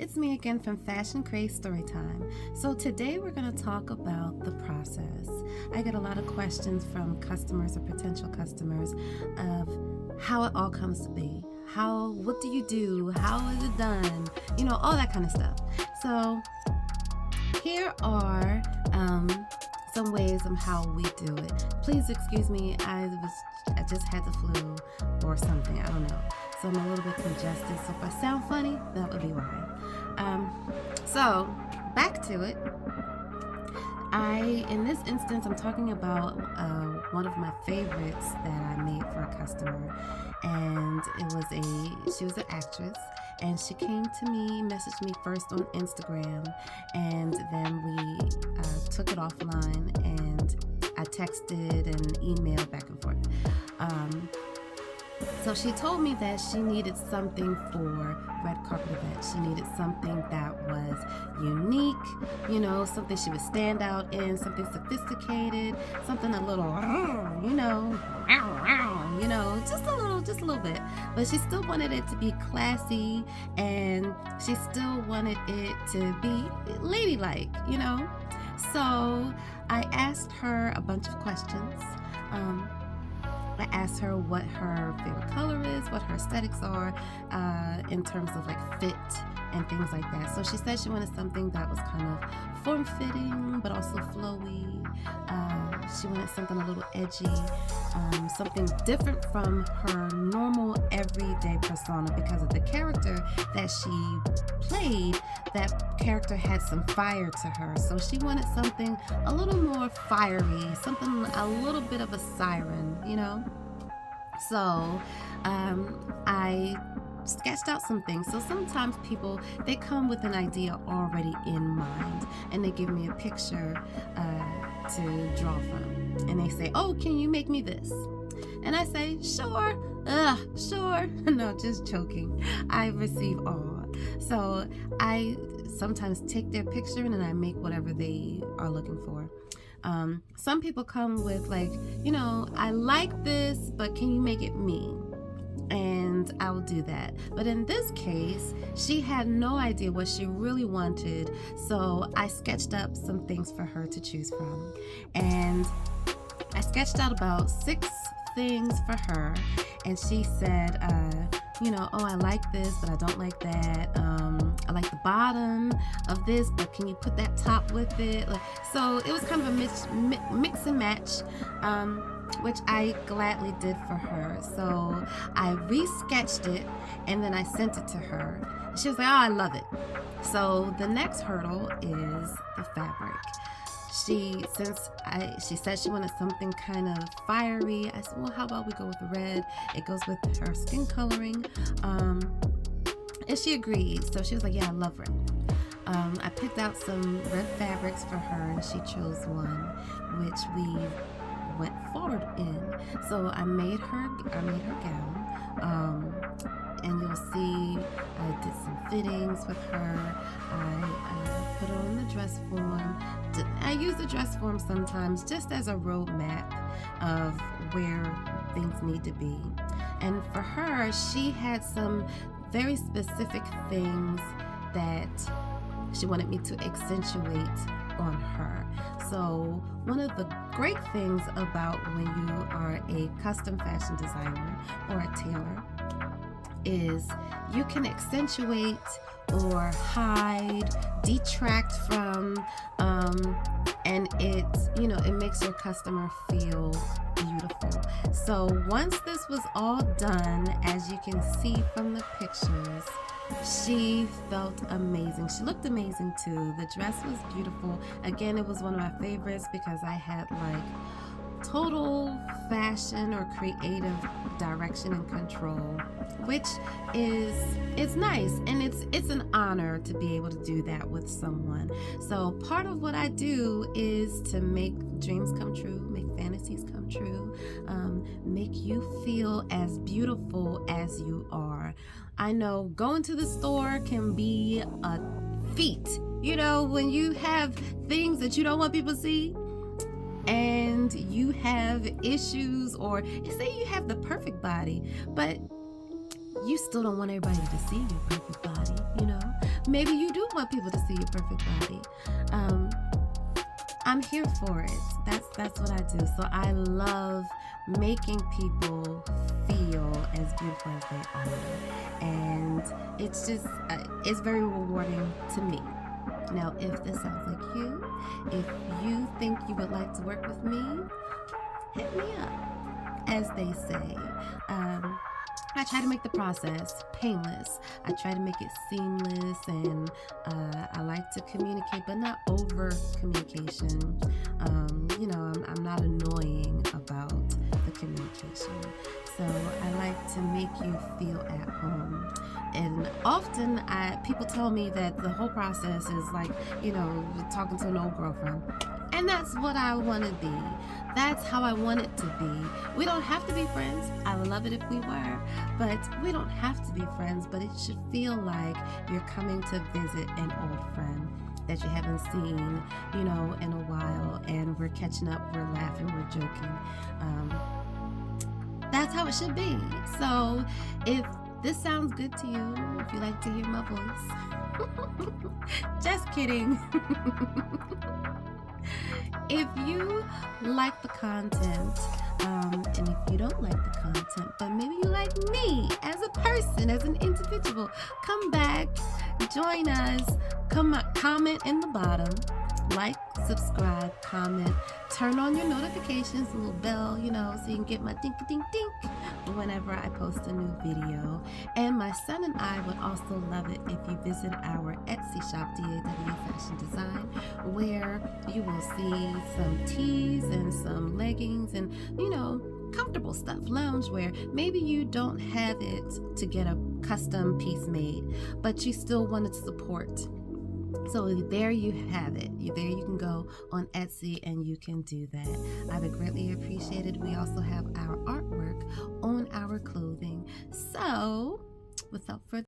it's me again from Fashion Craze Storytime. So today we're going to talk about the process. I get a lot of questions from customers or potential customers of how it all comes to be. What do you do? How is it done? All that kind of stuff. So here are some ways of how we do it. Please excuse me, I just had the flu or something, I don't know. So I'm a little bit congested, so if I sound funny, that would be why. So back to it. In this instance, I'm talking about one of my favorites that I made for a customer, and she was an actress, and she came to me, messaged me first on Instagram, and then we took it offline, and I texted and emailed back and forth. So she told me that she needed something for red carpet events. She needed something that was unique, something she would stand out in, something sophisticated, something a little, just a little bit. But she still wanted it to be classy, and she still wanted it to be ladylike, So I asked her a bunch of questions. I asked her what her favorite color is, what her aesthetics are in terms of like fit and things like that. So she said she wanted something that was kind of form-fitting but also flowy. She wanted something a little edgy, something different from her normal everyday persona, because of the character that she played. That character had some fire to her, so she wanted something a little more fiery, something a little bit of a siren, So I sketched out some things. So sometimes people, they come with an idea already in mind, and they give me a picture to draw from, and they say, "Oh, can you make me this?" And I say, "Sure." Sure. No, just joking. I receive all. So I sometimes take their picture and then I make whatever they are looking for. Some people come with like, I like this, but can you make it me? And I will do that. But in this case, she had no idea what she really wanted, so I sketched up some things for her to choose from. And I sketched out about 6 things for her, and she said, "Oh, I like this, but I don't like that. I like the bottom of this, but can you put that top with it?" So it was kind of a mix and match, which I gladly did for her. So I re-sketched it, and then I sent it to her. She was like, "Oh, I love it." So the next hurdle is the fabric. She said she wanted something kind of fiery. I said, "Well, how about we go with red? It goes with her skin coloring." And she agreed. So she was like, "Yeah, I love red." I picked out some red fabrics for her, and she chose one, which we went forward in. So I made her gown. And you'll see I did some fittings with her. I put her on the dress form. I use the dress form sometimes just as a roadmap of where things need to be. And for her, she had some very specific things that she wanted me to accentuate on her. So one of the great things about when you are a custom fashion designer or a tailor is you can accentuate or hide, detract from, and it makes your customer feel beautiful. So once this was all done, as you can see from the pictures, she felt amazing. She looked amazing too. The dress was beautiful. Again, it was one of my favorites because I had like total fashion or creative direction and control, which is nice, and it's an honor to be able to do that with someone. So part of what I do is to make dreams come true, make fantasies come true, make you feel as beautiful as you are. I know going to the store can be a feat, when you have things that you don't want people to see, and you have issues, or say you have the perfect body, but you still don't want everybody to see your perfect body, Maybe you do want people to see your perfect body. Um, I'm here for it. That's what I do. So I love making people feel as beautiful as they are, and it's very rewarding to me. Now, if this sounds like you, if you think you would like to work with me, hit me up, as they say. Um, I try to make the process painless. I try to make it seamless, and I like to communicate, but not over communication. I'm not annoying about the communication. So I like to make you feel at home. And often people tell me that the whole process is like, talking to an old girlfriend. And that's what I want to be. That's how I want it to be. We don't have to be friends. I would love it if we were, but we don't have to be friends. But it should feel like you're coming to visit an old friend that you haven't seen, in a while, and we're catching up, we're laughing, we're joking. That's how it should be. So if this sounds good to you, if you like to hear my voice, just kidding. If you like the content, and if you don't like the content, but maybe you like me as a person, as an individual, come back, join us, comment in the bottom, like, subscribe, comment, turn on your notifications, a little bell, so you can get my dink dink dink whenever I post a new video. And my son and I would also love it if you visit our Etsy shop, DAW Fashion Design, where you will see some tees and some leggings and, comfortable stuff, loungewear. Maybe you don't have it to get a custom piece made, but you still want to support. So there you have it. There you can go on Etsy and you can do that. I would greatly appreciate it. We also have our artwork on our clothing. So without further